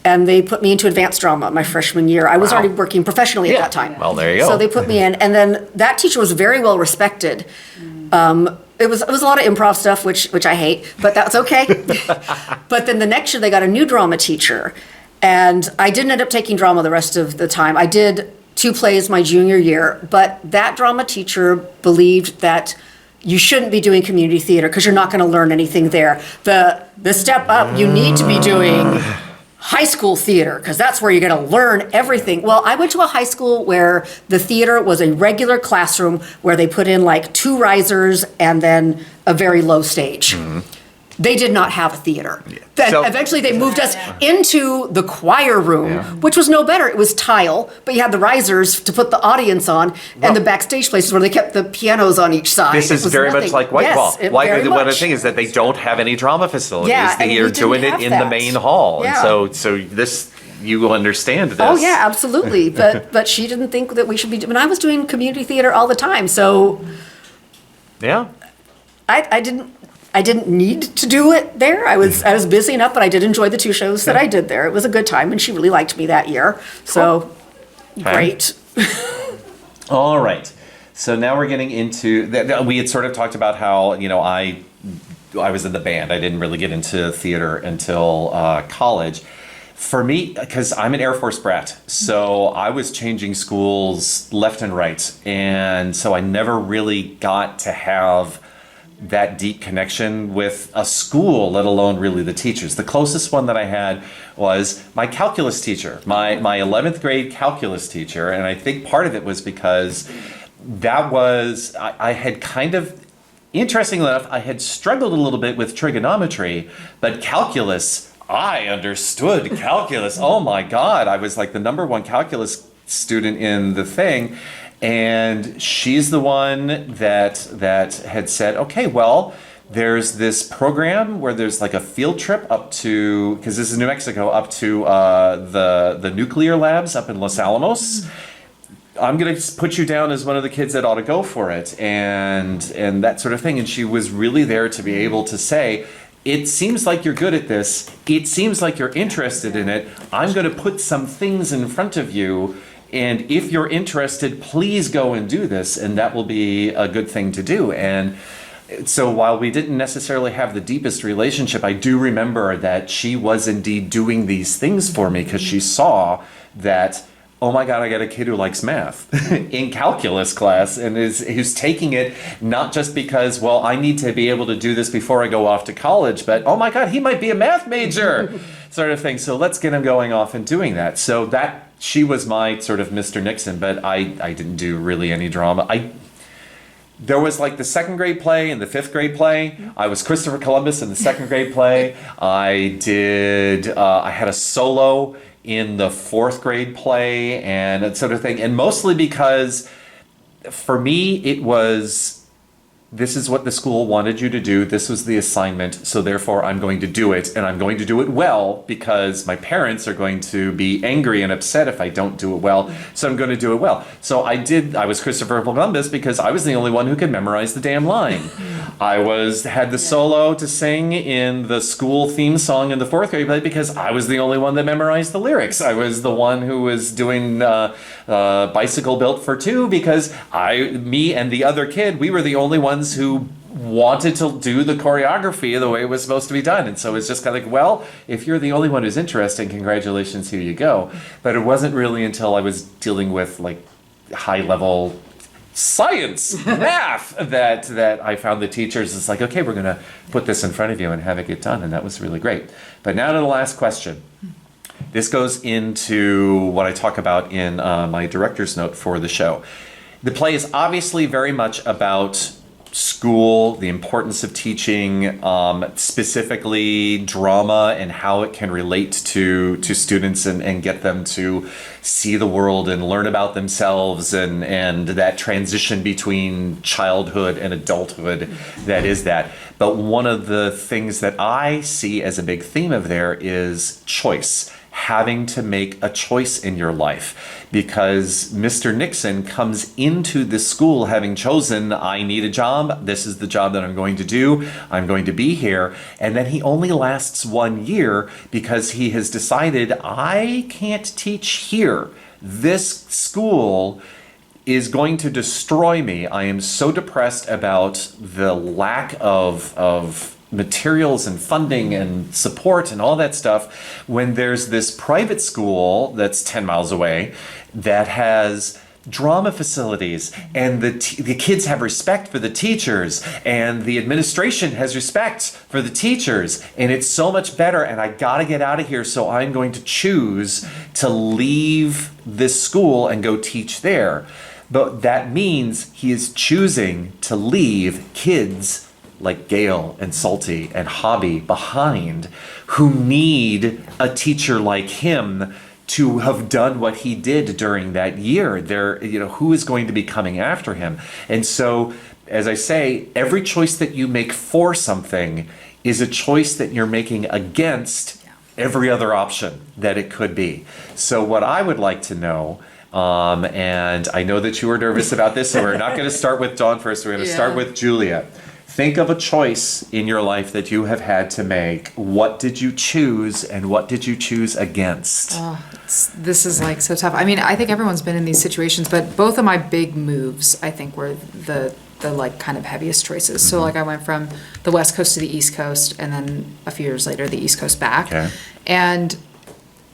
and they put me into advanced drama my freshman year. I was already working professionally at that time. Well, there you go. So they put me in, and then that teacher was very well respected. It was a lot of improv stuff, which I hate, but that's okay. But then the next year they got a new drama teacher, and I didn't end up taking drama the rest of the time. I did 2 plays my junior year, but that drama teacher believed that you shouldn't be doing community theater because you're not going to learn anything there. The step up, you need to be doing high school theater, because that's where you're going to learn everything. Well, I went to a high school where the theater was a regular classroom where they put in like 2 risers and then a very low stage. They did not have a theater. Then eventually they moved us into the choir room, which was no better. It was tile, but you had the risers to put the audience on, and the backstage places where they kept the pianos on each side. This is very much like Whiteball. Yes, One of the things is that they don't have any drama facilities. Yeah, and They're we doing didn't it in have the that. main hall. Yeah. And so this, you will understand this. Oh yeah, absolutely. But she didn't think that we should be. I was doing community theater all the time, so Yeah. I didn't need to do it there. I was busy enough, but I did enjoy the 2 shows that I did there. It was a good time, and she really liked me that year. So great. All right. So now we're getting into that. We had sort of talked about how, I was in the band. I didn't really get into theater until college. For me, because I'm an Air Force brat, so I was changing schools left and right. And so I never really got to have that deep connection with a school, let alone really the teachers. The closest one that I had was my calculus teacher, my 11th grade calculus teacher. And I think part of it was because I had kind of, interestingly enough, I had struggled a little bit with trigonometry, but calculus I understood calculus. Oh my God. I was like the number one calculus student in the thing. And she's the one that had said, okay, well, there's this program where there's like a field trip up to, because this is New Mexico, up to the nuclear labs up in Los Alamos. I'm going to put you down as one of the kids that ought to go for it, and that sort of thing. And she was really there to be able to say, it seems like you're good at this. It seems like you're interested in it. I'm going to put some things in front of you. And if you're interested, please go and do this. And that will be a good thing to do. And so while we didn't necessarily have the deepest relationship, I do remember that she was indeed doing these things for me because she saw that, oh my God, I got a kid who likes math in calculus class and who's taking it not just because, well, I need to be able to do this before I go off to college, but oh my God, he might be a math major sort of thing. So let's get him going off and doing that. So that she was my sort of Mr. Nixon, but I didn't do really any drama. There was like the second grade play and the fifth grade play. I was Christopher Columbus in the second grade play. I had a solo in the fourth grade play and that sort of thing. And mostly because for me, it was, this is what the school wanted you to do. This was the assignment. So therefore I'm going to do it, and I'm going to do it well because my parents are going to be angry and upset if I don't do it well. So I'm going to do it well. So I was Christopher Columbus because I was the only one who could memorize the damn line. I had the solo to sing in the school theme song in the fourth grade play because I was the only one that memorized the lyrics. I was the one who was doing Bicycle Built for Two because me and the other kid, we were the only ones who wanted to do the choreography the way it was supposed to be done. And so it's just kind of like, well, if you're the only one who's interested, congratulations, here you go. But it wasn't really until I was dealing with like high level science, math, that I found the teachers. It's like, okay, we're going to put this in front of you and have it get done. And that was really great. But now to the last question. This goes into what I talk about in my director's note for the show. The play is obviously very much about school, the importance of teaching, specifically drama and how it can relate to students and get them to see the world and learn about themselves and that transition between childhood and adulthood that is that. But one of the things that I see as a big theme of there is choice. Having to make a choice in your life, because Mr. Nixon comes into this school having chosen, I need a job, this is the job that I'm going to do, I'm going to be here, and then he only lasts 1 year because he has decided, I can't teach here. This school is going to destroy me. I am so depressed about the lack of materials and funding and support and all that stuff when there's this private school that's 10 miles away that has drama facilities and the kids have respect for the teachers and the administration has respect for the teachers and it's so much better and I gotta get out of here, so I'm going to choose to leave this school and go teach there. But that means he is choosing to leave kids like Gail and Salty and Hobby behind, who need a teacher like him to have done what he did during that year. Who is going to be coming after him? And so, as I say, every choice that you make for something is a choice that you're making against every other option that it could be. So what I would like to know, and I know that you were nervous about this, so we're not going to start with Dawn first, we're going to start with Julia. Think of a choice in your life that you have had to make. What did you choose and what did you choose against? This is like so tough. I mean, I think everyone's been in these situations, but both of my big moves, I think, were the like kind of heaviest choices. So like I went from the West Coast to the East Coast and then a few years later, the East Coast back. Okay. And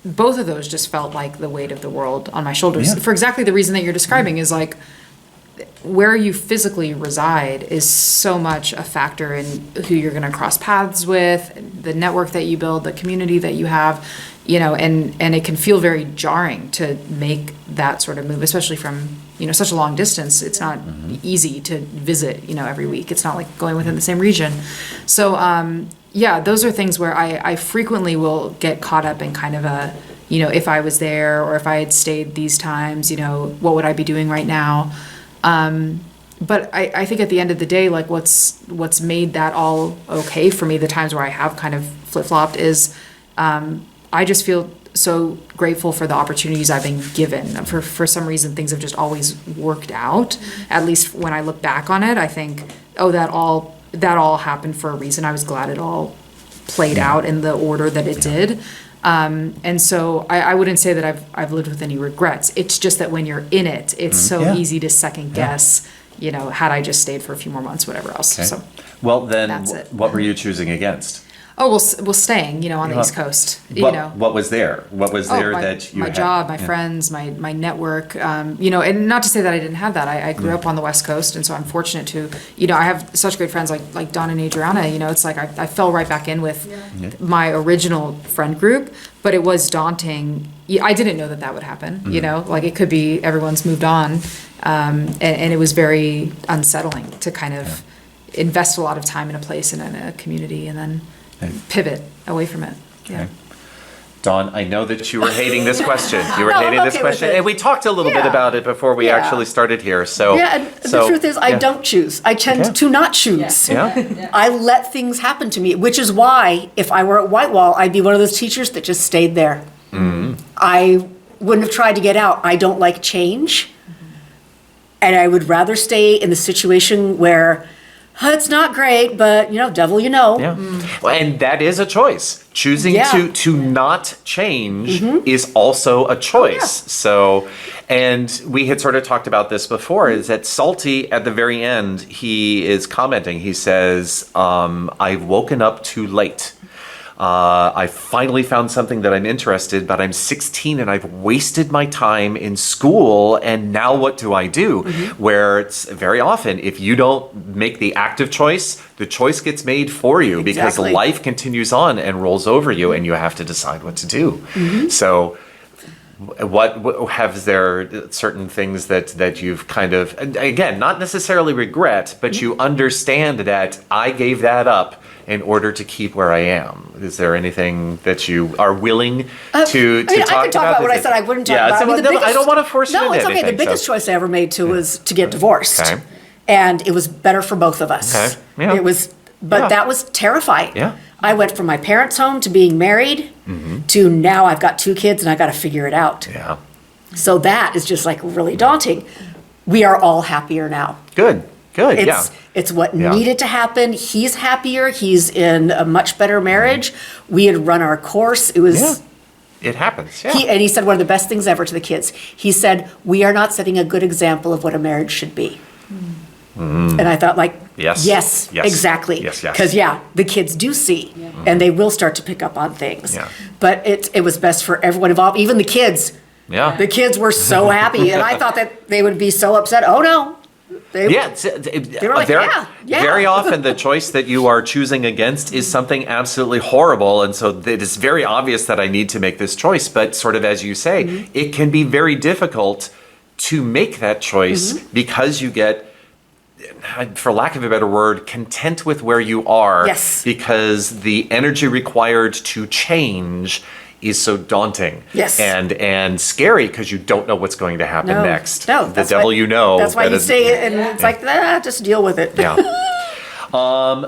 both of those just felt like the weight of the world on my shoulders for exactly the reason that you're describing is like, where you physically reside is so much a factor in who you're going to cross paths with, the network that you build, the community that you have, and it can feel very jarring to make that sort of move, especially from, such a long distance. It's not easy to visit, every week. It's not like going within the same region. So, yeah, those are things where I frequently will get caught up in kind of a, if I was there or if I had stayed these times, what would I be doing right now? But I think at the end of the day, like what's made that all okay for me, the times where I have kind of flip-flopped is, I just feel so grateful for the opportunities I've been given. For some reason, things have just always worked out. At least when I look back on it, I think, oh, that all happened for a reason. I was glad it all played out in the order that it did. And so I wouldn't say that I've lived with any regrets. It's just that when you're in it, it's so easy to second guess, had I just stayed for a few more months, whatever else. Okay. So Well, then, that's it. what were you choosing against? Oh, well, staying, on the East Coast, What was there? What was there that you my had? job, my friends, my network, and not to say that I didn't have that. I grew up on the West Coast, and so I'm fortunate to, I have such great friends like Don and Adriana. It's like I fell right back in with my original friend group, but it was daunting. I didn't know that would happen. Like it could be everyone's moved on, and it was very unsettling to kind of invest a lot of time in a place and in a community, and then pivot away from it. Yeah. Okay. Dawn, I know that you were hating this question. You were No, I'm hating this okay with question, it. and we talked a little bit Yeah. about it before we Yeah. actually started here. So Yeah, and the truth is, I don't choose. I tend to not choose. Yeah. I let things happen to me, which is why if I were at Whitewall, I'd be one of those teachers that just stayed there. I wouldn't have tried to get out. I don't like change. And I would rather stay in the situation where it's not great, but devil you know. Yeah. Well, and that is a choice. Choosing Yeah. to not change is also a choice. So, and we had sort of talked about this before, is that Salty at the very end, he is commenting, he says, I've woken up too late. I finally found something that I'm interested, but I'm 16 and I've wasted my time in school, and now what do I do? Where it's very often, if you don't make the active choice, the choice gets made for you because Exactly. life continues on and rolls over you, and you have to decide what to do. So what have there certain things that you've kind of, again, not necessarily regret, but you understand that I gave that up in order to keep where I am? Is there anything that you are willing to I talk could talk about what I said I wouldn't talk about. I don't want to force you No, into it's okay. anything. The biggest choice I ever made too was to get divorced. Okay. And it was better for both of us. Okay. Yeah. It was, but Yeah. that was terrifying. Yeah. I went from my parents' home to being married to now I've got 2 kids and I got to figure it out. Yeah. So that is just like really daunting. We are all happier now. Good. It's what Yeah. needed to happen. He's happier. He's in a much better marriage. We had run our course. It was. Yeah. It happens. Yeah. He said one of the best things ever to the kids. He said, "We are not setting a good example of what a marriage should be." And I thought, like, Yes. yes, Yes. exactly. Yes, yes. Because the kids do see, and they will start to pick up on things. Yeah. But it was best for everyone involved, even the kids. Yeah. The kids were so happy, and I thought that they would be so upset. Oh no. They, Yeah, were like, yeah. very often the choice that you are choosing against is something absolutely horrible, and so it is very obvious that I need to make this choice. But sort of as you say, it can be very difficult to make that choice because you get, for lack of a better word, content with where you are. Yes. Because the energy required to change is so daunting. Yes. And scary because you don't know what's going to happen next. No, the that's devil why- you know. That's why that you is- say it, and it's like, just deal with it. Yeah.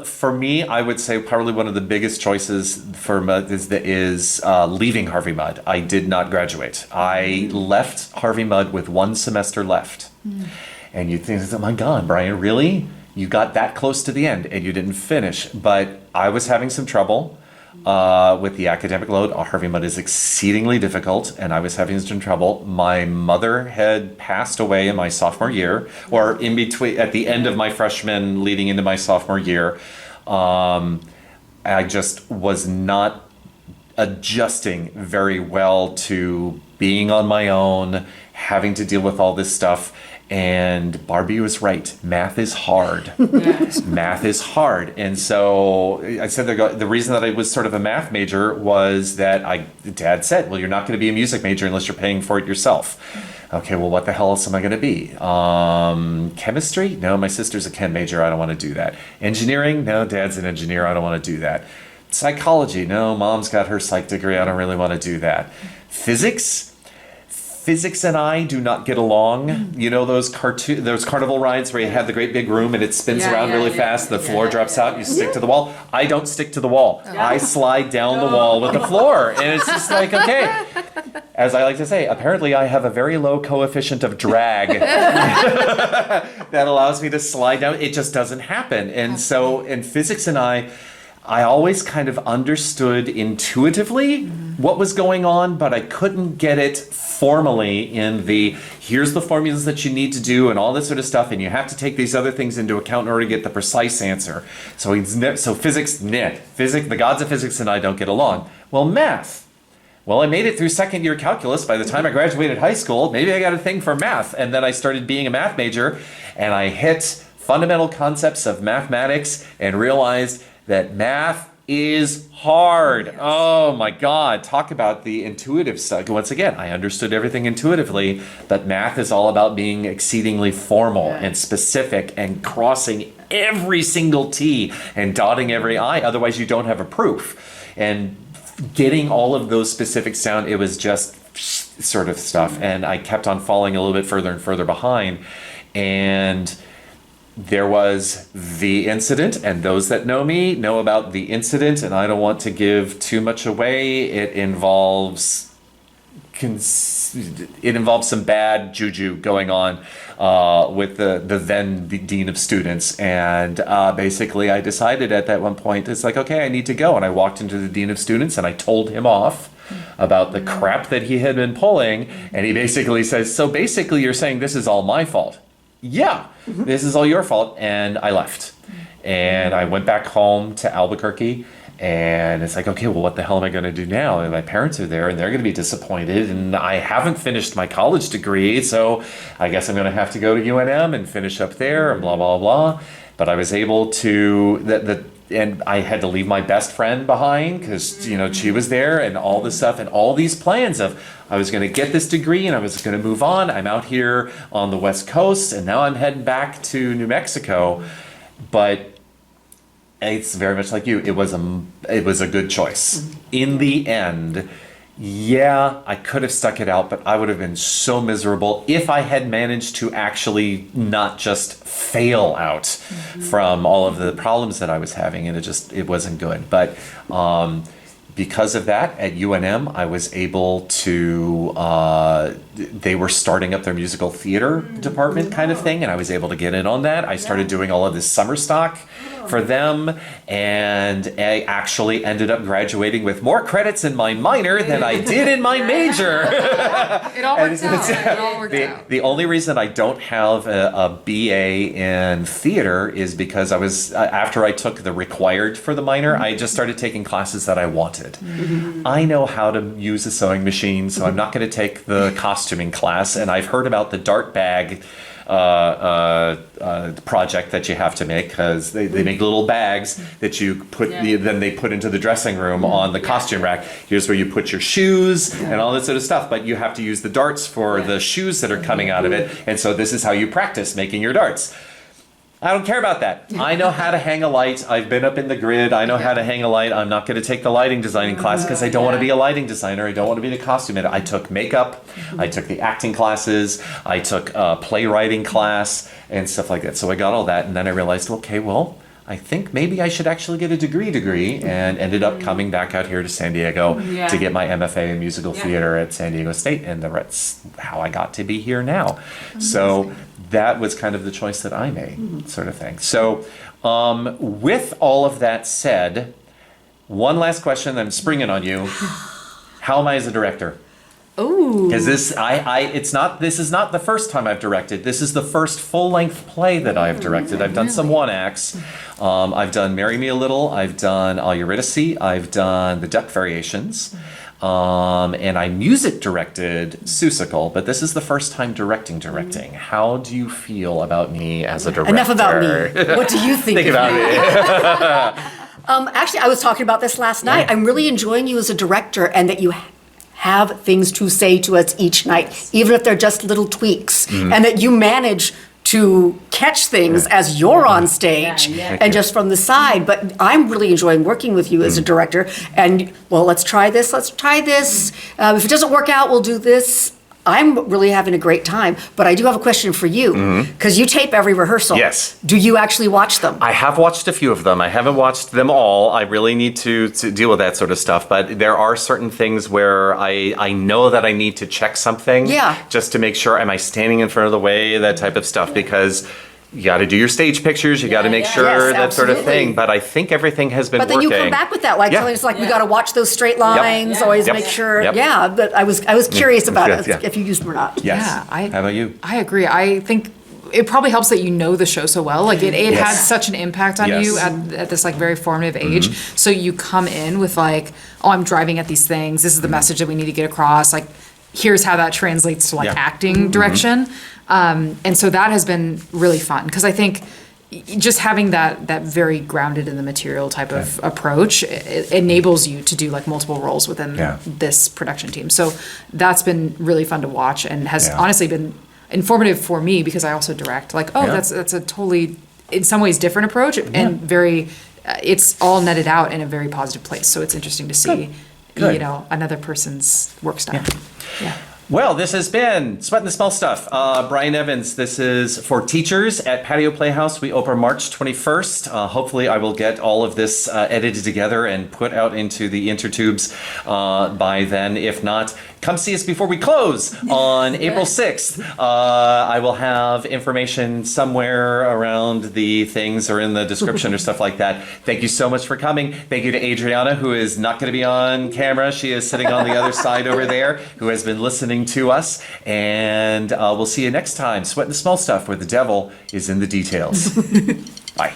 For me, I would say probably one of the biggest choices for Mudd is leaving Harvey Mudd. I did not graduate. I left Harvey Mudd with 1 semester left. And you think, oh my God, Brian, really? You got that close to the end and you didn't finish. But I was having some trouble with the academic load. Harvey Mudd is exceedingly difficult, and I was having some trouble. My mother had passed away in my sophomore year, or in between, at the end of my freshman, leading into my sophomore year. I just was not adjusting very well to being on my own, having to deal with all this stuff. And Barbie was right. Math is hard. Math is hard. And so I said the reason that I was sort of a math major was that Dad said, well, you're not going to be a music major unless you're paying for it yourself. Okay, well, what the hell else am I going to be? Chemistry? No, my sister's a chem major. I don't want to do that. Engineering? No, Dad's an engineer. I don't want to do that. Psychology, no, mom's got her psych degree. I don't really want to do that. Physics and I do not get along. You know those carnival rides where you have the great big room and it spins around really fast, the floor drops out, you stick to the wall? I don't stick to the wall. I slide down the wall with the floor. And it's just like, okay. As I like to say, apparently I have a very low coefficient of drag that allows me to slide down. It just doesn't happen. And so in physics and I always kind of understood intuitively what was going on, but I couldn't get it formally in here's the formulas that you need to do and all this sort of stuff, and you have to take these other things into account in order to get the precise answer. So physics, the gods of physics and I don't get along. Well, math. Well, I made it through second year calculus. By the time I graduated high school, maybe I got a thing for math. And then I started being a math major, and I hit fundamental concepts of mathematics and realized that math is hard. Oh my God, talk about the intuitive stuff. Once again, I understood everything intuitively, but math is all about being exceedingly formal and specific and crossing every single T and dotting every I, otherwise you don't have a proof. And getting all of those specifics down, it was just sort of stuff. And I kept on falling a little bit further and further behind. And there was the incident, and those that know me know about the incident, and I don't want to give too much away. It involves some bad juju going on with the then dean of students, and basically I decided at that one point, it's like, okay, I need to go, and I walked into the dean of students and I told him off about the crap that he had been pulling, and he basically says, so basically you're saying this is all my fault? Yeah, this is all your fault. And I left. And I went back home to Albuquerque. And it's like, okay, well, what the hell am I going to do now? And my parents are there and they're going to be disappointed. And I haven't finished my college degree. So I guess I'm going to have to go to UNM and finish up there and blah, blah, blah. But I was able to, and I had to leave my best friend behind because, she was there and all this stuff and all these plans of I was going to get this degree and I was going to move on. I'm out here on the West Coast and now I'm heading back to New Mexico. But it's very much like you. It was a good choice. In the end, yeah, I could have stuck it out, but I would have been so miserable if I had managed to actually not just fail out from all of the problems that I was having, and it wasn't good. But because of that, at UNM, I was able to, they were starting up their musical theater department kind of thing, and I was able to get in on that. I started doing all of this summer stock for them, and I actually ended up graduating with more credits in my minor than I did in my major. It all worked out. It all worked out. The only reason I don't have a BA in theater is because I was, after I took the required for the minor, I just started taking classes that I wanted. I know how to use a sewing machine, so I'm not going to take the costuming class, and I've heard about the dart bag project that you have to make, because they make little bags that you put then they put into the dressing room on the costume rack. Here's where you put your shoes and all that sort of stuff, but you have to use the darts for the shoes that are coming out of it, and so this is how you practice making your darts. I don't care about that. I know how to hang a light. I've been up in the grid. I know how to hang a light. I'm not going to take the lighting designing class because I don't want to be a lighting designer. I don't want to be the costume editor. I took makeup. I took the acting classes. I took a playwriting class and stuff like that. So I got all that, and then I realized, okay, well, I think maybe I should actually get a degree, and ended up coming back out here to San Diego to get my MFA in musical theater at San Diego State, and that's how I got to be here now. So that was kind of the choice that I made, sort of thing. So with all of that said, one last question, I'm springing on you. How am I as a director? Ooh. Because this is not the first time I've directed. This is the first full-length play that I've directed. I've done some one-acts. I've done Marry Me a Little. I've done All Eurydice. I've done The Duck Variations. And I music directed Seussical, but this is the first time directing. How do you feel about me as a director? Enough about me. What do you think about me? Actually, I was talking about this last night. I'm really enjoying you as a director, and that you have things to say to us each night, even if they're just little tweaks, and that you manage to catch things as you're on stage and just from the side. But I'm really enjoying working with you as a director. And well, let's try this. If it doesn't work out, we'll do this. I'm really having a great time, but I do have a question for you, because you tape every rehearsal. Yes. Do you actually watch them? I have watched a few of them. I haven't watched them all. I really need to deal with that sort of stuff. But there are certain things where I know that I need to check something. Yeah. Just to make sure, am I standing in front of the way, that type of stuff. Because you got to do your stage pictures. You got to make sure Yes, that sort of absolutely. thing. But I think everything has been But then working. you come back with that, like Yeah. telling us, like, we got to watch those straight lines, always Yep. make sure. Yep. Yeah, but I was curious about it, Yeah. if you used them or not. Yes. Yeah, How about you? I agree. I think it probably helps that you know the show so well. Like it Yes. had such an impact on Yes. you at this like very formative age. So you come in with like, oh, I'm driving at these things. This is the message that we need to get across. Like, here's how that translates to like Yeah. acting direction. And so that has been really fun because I think just having that very grounded in the material type of approach, it enables you to do like multiple roles within Yeah. this production team. So that's been really fun to watch and has Yeah. honestly been informative for me because I also direct. Like, oh, Yeah. that's a totally, in some ways, different approach and very, it's all netted out in a very positive place. So it's interesting to see, Good. you know, another person's work style. Yeah. Well, this has been Sweatin' the Small Stuff. Brian Evans, this is for Teachers at Patio Playhouse. We open March 21st. Hopefully I will get all of this edited together and put out into the intertubes by then. If not, come see us before we close on April 6th. I will have information somewhere around the things or in the description or stuff like that. Thank you so much for coming. Thank you to Adriana, who is not going to be on camera. She is sitting on the other side over there, who has been listening to us. And we'll see you next time. Sweatin' the Small Stuff, where the devil is in the details. Bye.